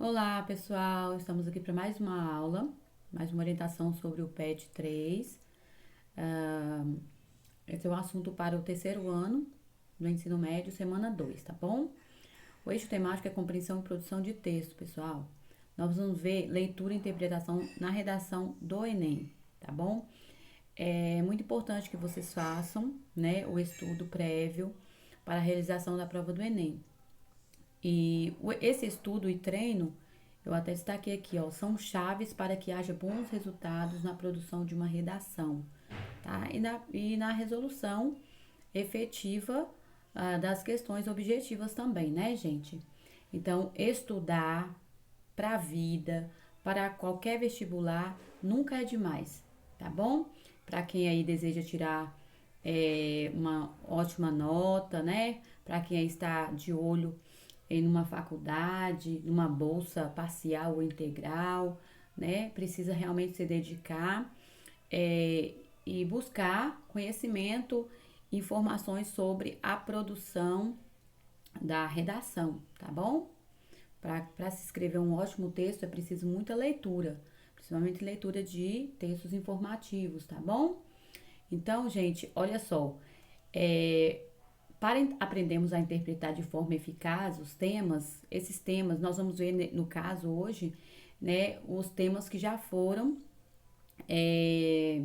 Olá, pessoal! Estamos aqui para mais uma aula, mais uma orientação sobre o PET 3. Esse é o assunto para o terceiro ano do ensino médio, semana 2, tá bom? O eixo temático é compreensão e produção de texto, pessoal. Nós vamos ver leitura e interpretação na redação do Enem, tá bom? É muito importante que vocês façam, né, o estudo prévio para a realização da prova do Enem. E esse estudo e treino, eu até destaquei aqui, ó, são chaves para que haja bons resultados na produção de uma redação, tá? E na resolução efetiva das questões objetivas também, né, gente? Então, estudar para a vida, para qualquer vestibular, nunca é demais, tá bom? Para quem aí deseja tirar uma ótima nota, né? Para quem aí está de olho em uma faculdade, numa bolsa parcial ou integral, né? Precisa realmente se dedicar e buscar conhecimento, informações sobre a produção da redação, tá bom? Para se escrever um ótimo texto é preciso muita leitura, principalmente leitura de textos informativos, tá bom? Então, gente, olha só, é, para aprendermos a interpretar de forma eficaz os temas, esses temas, nós vamos ver no caso hoje, né, os temas que já foram, é,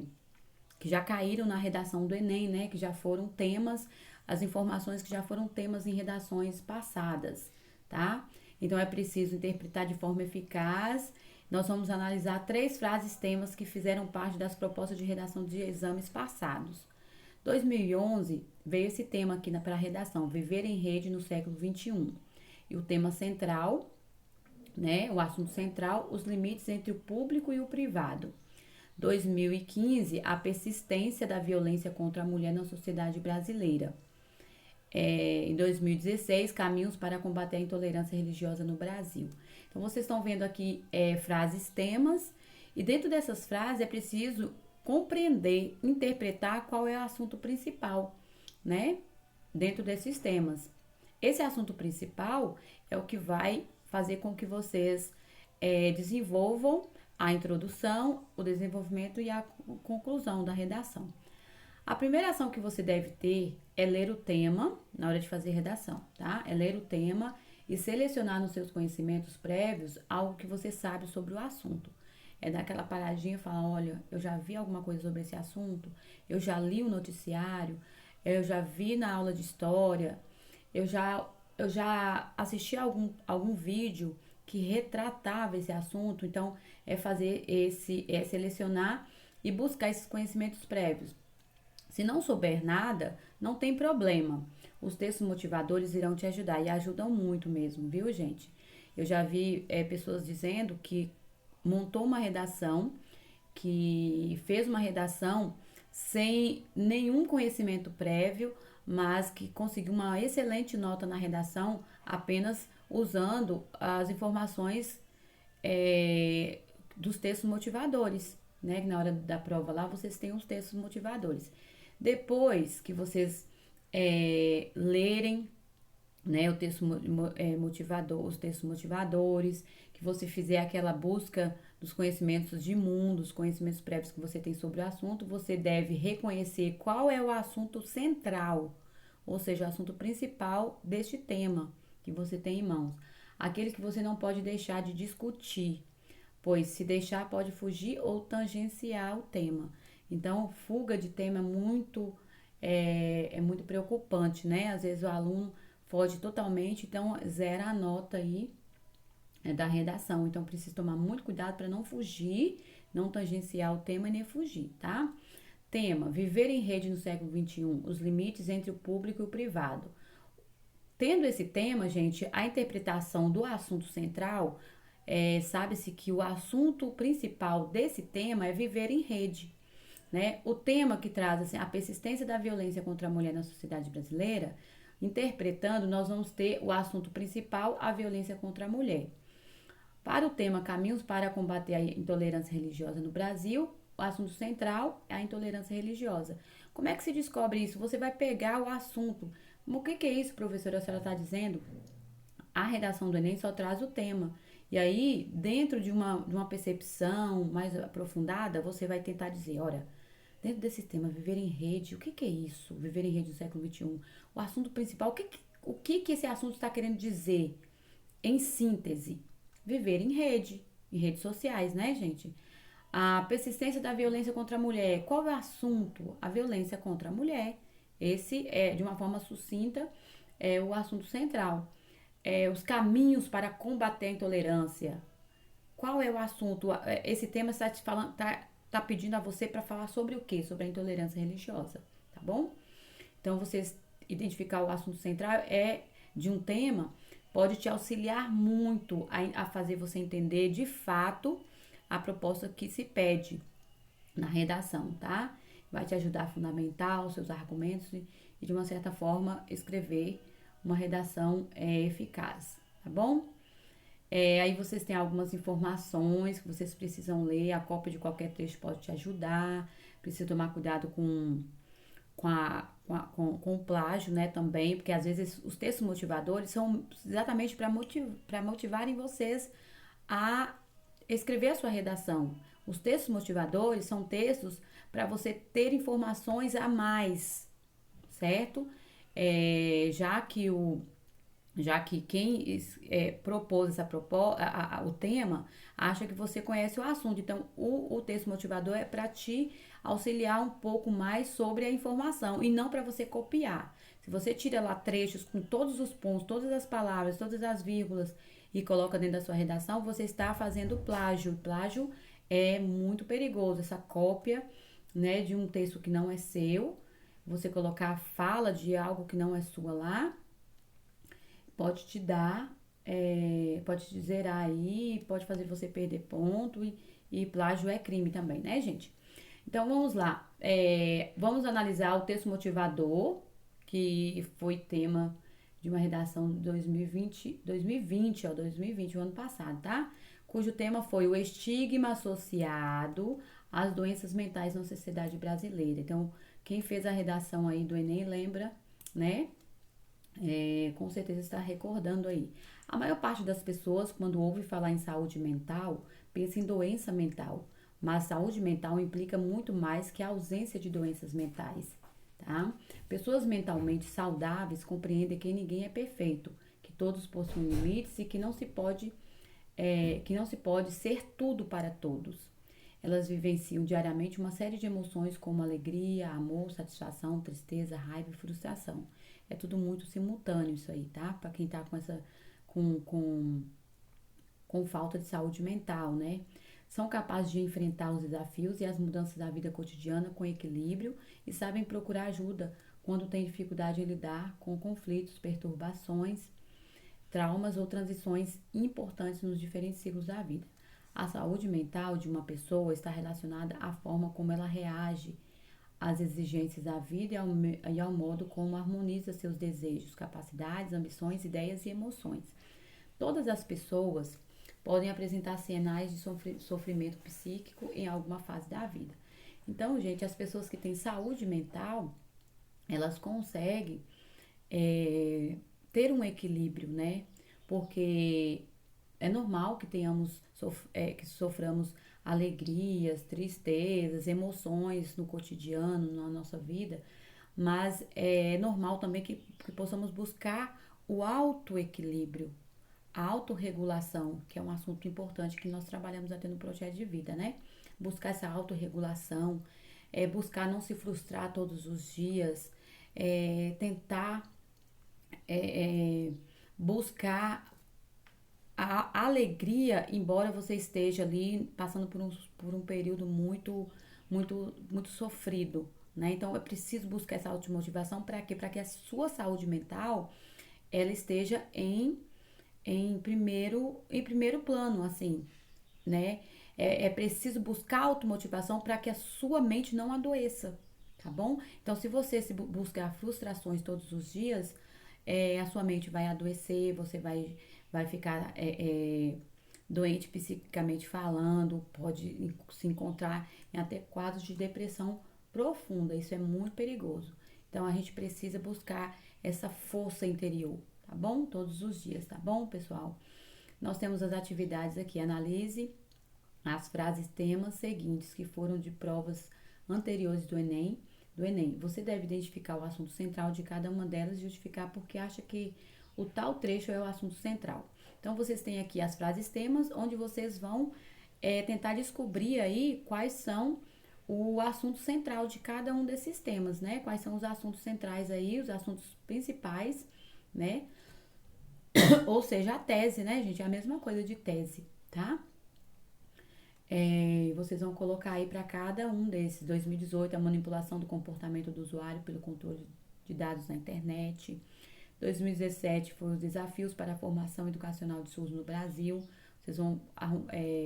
que já caíram na redação do Enem, né, que já foram temas, as informações que já foram temas em redações passadas, tá? Então é preciso interpretar de forma eficaz. Nós vamos analisar 3 frases-temas que fizeram parte das propostas de redação de exames passados. 2011 veio esse tema aqui para a redação, Viver em Rede no século XXI. E o tema central, né, o assunto central, os limites entre o público e o privado. 2015, a persistência da violência contra a mulher na sociedade brasileira. Em 2016, caminhos para combater a intolerância religiosa no Brasil. Então, vocês estão vendo aqui frases, temas, e dentro dessas frases é preciso compreender, interpretar qual é o assunto principal, né? Dentro desses temas. Esse assunto principal é o que vai fazer com que vocês desenvolvam a introdução, o desenvolvimento e a conclusão da redação. A primeira ação que você deve ter é ler o tema na hora de fazer redação, tá? É ler o tema e selecionar nos seus conhecimentos prévios algo que você sabe sobre o assunto. É dar aquela paradinha e falar, olha, eu já vi alguma coisa sobre esse assunto, eu já li o noticiário, eu já vi na aula de história, eu já assisti algum vídeo que retratava esse assunto. Então, é selecionar e buscar esses conhecimentos prévios. Se não souber nada, não tem problema. Os textos motivadores irão te ajudar e ajudam muito mesmo, viu, gente? Eu já vi pessoas dizendo que montou uma redação, que fez uma redação sem nenhum conhecimento prévio, mas que conseguiu uma excelente nota na redação apenas usando as informações dos textos motivadores, né? Que na hora da prova lá vocês têm os textos motivadores. Depois que vocês lerem, né, o texto motivador, os textos motivadores, que você fizer aquela busca dos conhecimentos de mundo, os conhecimentos prévios que você tem sobre o assunto, você deve reconhecer qual é o assunto central, ou seja, o assunto principal deste tema que você tem em mãos. Aquele que você não pode deixar de discutir, pois se deixar pode fugir ou tangenciar o tema. Então, fuga de tema é muito preocupante, né? Às vezes o aluno foge totalmente, então zera a nota aí da redação. Então, precisa tomar muito cuidado para não fugir, não tangenciar o tema e nem fugir, tá? Tema: Viver em rede no século XXI, os limites entre o público e o privado. Tendo esse tema, gente, a interpretação do assunto central, sabe-se que o assunto principal desse tema é viver em rede, né? O tema que traz assim, a persistência da violência contra a mulher na sociedade brasileira, interpretando, nós vamos ter o assunto principal, a violência contra a mulher. Para o tema Caminhos para combater a intolerância religiosa no Brasil, o assunto central é a intolerância religiosa. Como é que se descobre isso? Você vai pegar o assunto. O que é isso, professora? A senhora está dizendo? A redação do Enem só traz o tema. E aí, dentro de uma percepção mais aprofundada, você vai tentar dizer, olha, dentro desse tema, viver em rede, o que que é isso? Viver em rede do século XXI. O assunto principal, o que que esse assunto está querendo dizer? Em síntese, viver em redes sociais, né, gente? A persistência da violência contra a mulher. Qual é o assunto? A violência contra a mulher. Esse é, de uma forma sucinta, é o assunto central. Os caminhos para combater a intolerância. Qual é o assunto? Esse tema está te falando, tá pedindo a você para falar sobre o quê? Sobre a intolerância religiosa, tá bom? Então, você identificar o assunto central de um tema pode te auxiliar muito a fazer você entender de fato a proposta que se pede na redação, tá? Vai te ajudar a fundamentar os seus argumentos e de uma certa forma, escrever uma redação eficaz, tá bom? Aí vocês têm algumas informações que vocês precisam ler, a cópia de qualquer texto pode te ajudar, precisa tomar cuidado com o plágio, né, também, porque às vezes os textos motivadores são exatamente para motivarem vocês a escrever a sua redação. Os textos motivadores são textos para você ter informações a mais, certo? Já que quem propôs o tema acha que você conhece o assunto. Então, o texto motivador é para te auxiliar um pouco mais sobre a informação e não para você copiar. Se você tira lá trechos com todos os pontos, todas as palavras, todas as vírgulas e coloca dentro da sua redação, você está fazendo plágio. Plágio é muito perigoso, essa cópia, né, de um texto que não é seu, você colocar a fala de algo que não é sua lá, pode te dar, pode te zerar aí, pode fazer você perder ponto e plágio é crime também, né, gente? Então vamos lá, vamos analisar o texto motivador, que foi tema de uma redação de 2020, o ano passado, tá? Cujo tema foi o estigma associado às doenças mentais na sociedade brasileira. Então, quem fez a redação aí do Enem lembra, né? Com certeza está recordando aí. A maior parte das pessoas, quando ouve falar em saúde mental, pensa em doença mental. Mas saúde mental implica muito mais que a ausência de doenças mentais, tá? Pessoas mentalmente saudáveis compreendem que ninguém é perfeito, que todos possuem limites e que não se pode ser tudo para todos. Elas vivenciam diariamente uma série de emoções como alegria, amor, satisfação, tristeza, raiva e frustração. É tudo muito simultâneo isso aí, tá? Para quem tá com, com, com falta de saúde mental, né? São capazes de enfrentar os desafios e as mudanças da vida cotidiana com equilíbrio e sabem procurar ajuda quando têm dificuldade em lidar com conflitos, perturbações, traumas ou transições importantes nos diferentes ciclos da vida. A saúde mental de uma pessoa está relacionada à forma como ela reage às exigências da vida e ao modo como harmoniza seus desejos, capacidades, ambições, ideias e emoções. Todas as pessoas podem apresentar sinais de sofrimento psíquico em alguma fase da vida. Então, gente, as pessoas que têm saúde mental, elas conseguem ter um equilíbrio, né? Porque é normal que que soframos alegrias, tristezas, emoções no cotidiano, na nossa vida, mas é normal também que possamos buscar o autoequilíbrio, a autorregulação, que é um assunto importante que nós trabalhamos até no projeto de vida, né? Buscar essa autorregulação, buscar não se frustrar todos os dias, tentar buscar a alegria, embora você esteja ali passando por um período muito sofrido, né? Então é preciso buscar essa automotivação para quê? Para que a sua saúde mental ela esteja em primeiro plano, assim, né? É preciso buscar automotivação para que a sua mente não adoeça, tá bom? Então, se você buscar frustrações todos os dias, a sua mente vai adoecer, você vai ficar doente psiquicamente falando, pode se encontrar em até quadros de depressão profunda. Isso é muito perigoso. Então, a gente precisa buscar essa força interior, tá bom? Todos os dias, tá bom, pessoal? Nós temos as atividades aqui. Analise as frases temas seguintes que foram de provas anteriores do Enem. Você deve identificar o assunto central de cada uma delas e justificar porque acha que o tal trecho é o assunto central. Então, vocês têm aqui as frases temas, onde vocês vão tentar descobrir aí quais são o assunto central de cada um desses temas, né? Quais são os assuntos centrais aí, os assuntos principais, né? Ou seja, a tese, né, gente? É a mesma coisa de tese, tá? Vocês vão colocar aí para cada um desses. 2018, a manipulação do comportamento do usuário pelo controle de dados na internet. 2017 foi os desafios para a formação educacional de SUS no Brasil. Vocês vão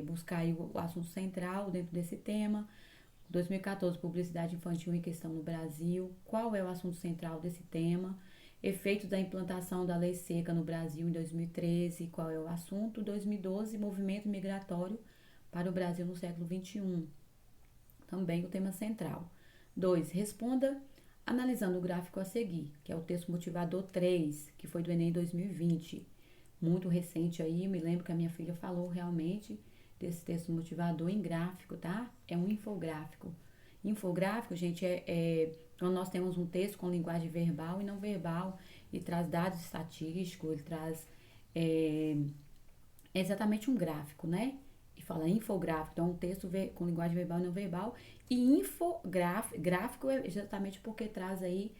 buscar aí o assunto central dentro desse tema. 2014, publicidade infantil em questão no Brasil. Qual é o assunto central desse tema? Efeitos da implantação da lei seca no Brasil em 2013. Qual é o assunto? 2012, movimento migratório para o Brasil no século XXI. Também o tema central. 2. Responda analisando o gráfico a seguir, que é o texto motivador 3, que foi do Enem 2020. Muito recente aí, me lembro que a minha filha falou realmente desse texto motivador em gráfico, tá? É um infográfico. Infográfico, gente, quando nós temos um texto com linguagem verbal e não verbal, e traz dados estatísticos, ele traz exatamente um gráfico, né? E fala infográfico, então um texto com linguagem verbal e não verbal. E gráfico é exatamente porque traz aí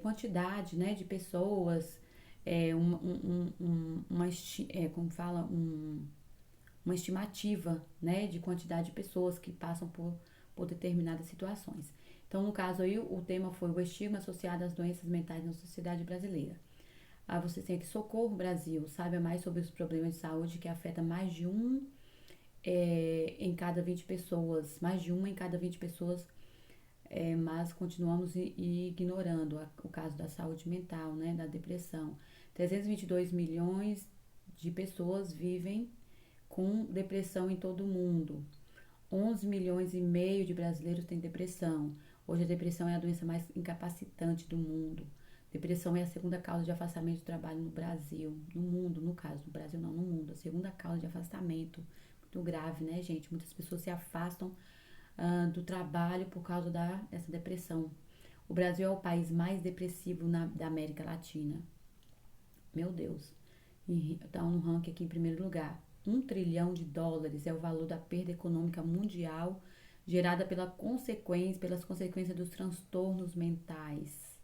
quantidade, né, de pessoas, como fala, uma estimativa, né, de quantidade de pessoas que passam por determinadas situações. Então, no caso aí, o tema foi o estigma associado às doenças mentais na sociedade brasileira. Você tem aqui Socorro Brasil, saiba mais sobre os problemas de saúde que afeta mais de em cada 20 pessoas, mais de uma em cada 20 pessoas, mas continuamos ignorando o caso da saúde mental, né, da depressão. 322 milhões de pessoas vivem com depressão em todo o mundo. 11 milhões e meio de brasileiros têm depressão. Hoje a depressão é a doença mais incapacitante do mundo. Depressão é a segunda causa de afastamento do trabalho no Brasil, no mundo, no caso, no Brasil não, no mundo. A segunda causa de afastamento, muito grave, né, gente? Muitas pessoas se afastam do trabalho por causa dessa depressão. O Brasil é o país mais depressivo da América Latina. Meu Deus. Está no ranking aqui em primeiro lugar. 1 trilhão de dólares é o valor da perda econômica mundial gerada pelas consequências dos transtornos mentais.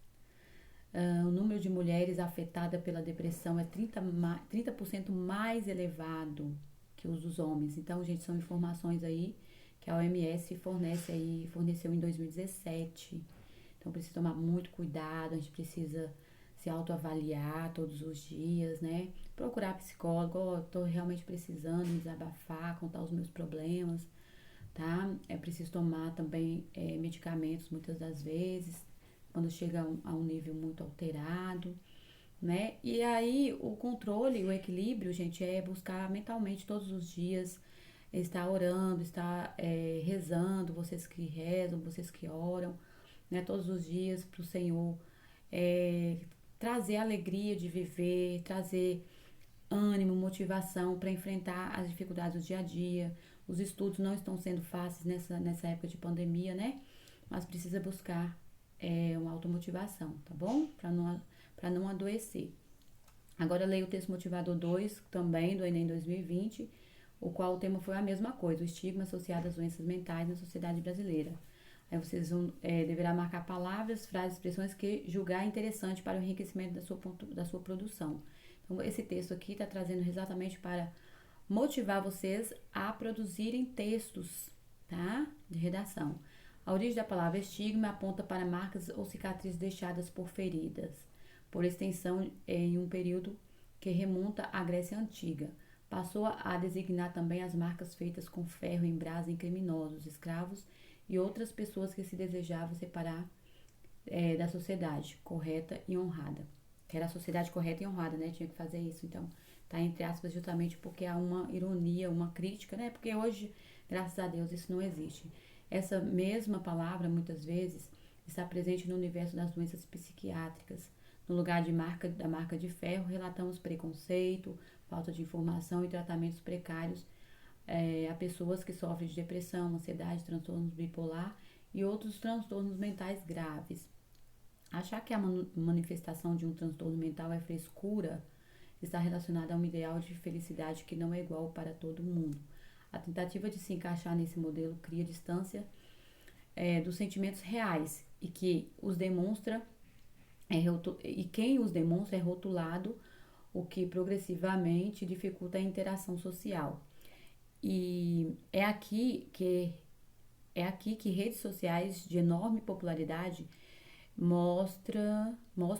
O número de mulheres afetadas pela depressão é 30% mais elevado que os dos homens. Então, gente, são informações aí que a OMS forneceu em 2017. Então, precisa tomar muito cuidado, a gente precisa se autoavaliar todos os dias, né? Procurar psicólogo, tô realmente precisando me desabafar, contar os meus problemas, tá? É preciso tomar também medicamentos muitas das vezes, quando chega a um nível muito alterado, né? E aí o controle, o equilíbrio, gente, é buscar mentalmente todos os dias, estar orando, estar rezando, vocês que rezam, vocês que oram, né? Todos os dias para o Senhor trazer alegria de viver, trazer ânimo, motivação para enfrentar as dificuldades do dia a dia. Os estudos não estão sendo fáceis nessa época de pandemia, né? Mas precisa buscar uma automotivação, tá bom? Para não adoecer. Agora leio o texto motivador 2, também do Enem 2020, o qual o tema foi a mesma coisa, o estigma associado às doenças mentais na sociedade brasileira. Aí vocês deverá marcar palavras, frases, expressões que julgar interessante para o enriquecimento da sua produção. Então, esse texto aqui está trazendo exatamente para motivar vocês a produzirem textos, tá? De redação. A origem da palavra estigma aponta para marcas ou cicatrizes deixadas por feridas, por extensão em um período que remonta à Grécia Antiga. Passou a designar também as marcas feitas com ferro em brasa em criminosos, escravos e outras pessoas que se desejavam separar da sociedade correta e honrada. Que era a sociedade correta e honrada, né? Tinha que fazer isso. Então, tá entre aspas justamente porque há uma ironia, uma crítica, né? Porque hoje, graças a Deus, isso não existe. Essa mesma palavra, muitas vezes, está presente no universo das doenças psiquiátricas. No lugar da marca de ferro, relatamos preconceito, falta de informação e tratamentos precários a pessoas que sofrem de depressão, ansiedade, transtornos bipolar e outros transtornos mentais graves. Achar que a manifestação de um transtorno mental é frescura está relacionada a um ideal de felicidade que não é igual para todo mundo. A tentativa de se encaixar nesse modelo cria distância dos sentimentos reais e que os demonstra e quem os demonstra é rotulado, o que progressivamente dificulta a interação social. E é aqui que redes sociais de enorme popularidade mostram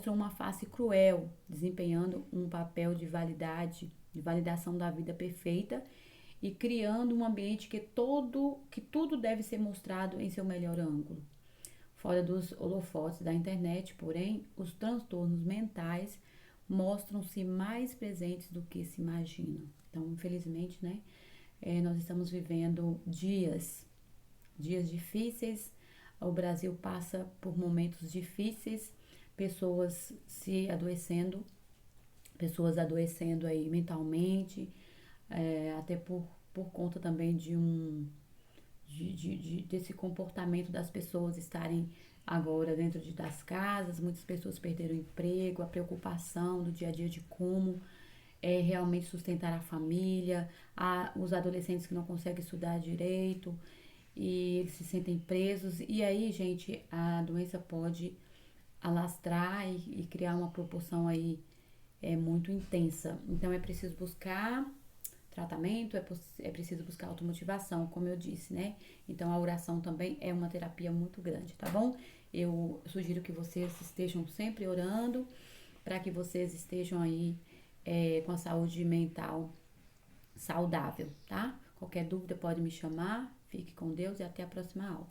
uma face cruel, desempenhando um papel de validação da vida perfeita e criando um ambiente que tudo deve ser mostrado em seu melhor ângulo. Fora dos holofotes da internet, porém, os transtornos mentais mostram-se mais presentes do que se imagina. Então, infelizmente, né, nós estamos vivendo dias difíceis. O Brasil passa por momentos difíceis, pessoas se adoecendo, pessoas adoecendo aí mentalmente, até por conta também desse comportamento das pessoas estarem agora dentro das casas. Muitas pessoas perderam o emprego, a preocupação do dia a dia de como realmente sustentar a família, os adolescentes que não conseguem estudar direito e eles se sentem presos. E aí, gente, a doença pode alastrar e criar uma proporção aí muito intensa. Então, é preciso buscar tratamento, é preciso buscar automotivação, como eu disse, né? Então, a oração também é uma terapia muito grande, tá bom? Eu sugiro que vocês estejam sempre orando para que vocês estejam aí com a saúde mental saudável, tá? Qualquer dúvida pode me chamar. Fique com Deus e até a próxima aula.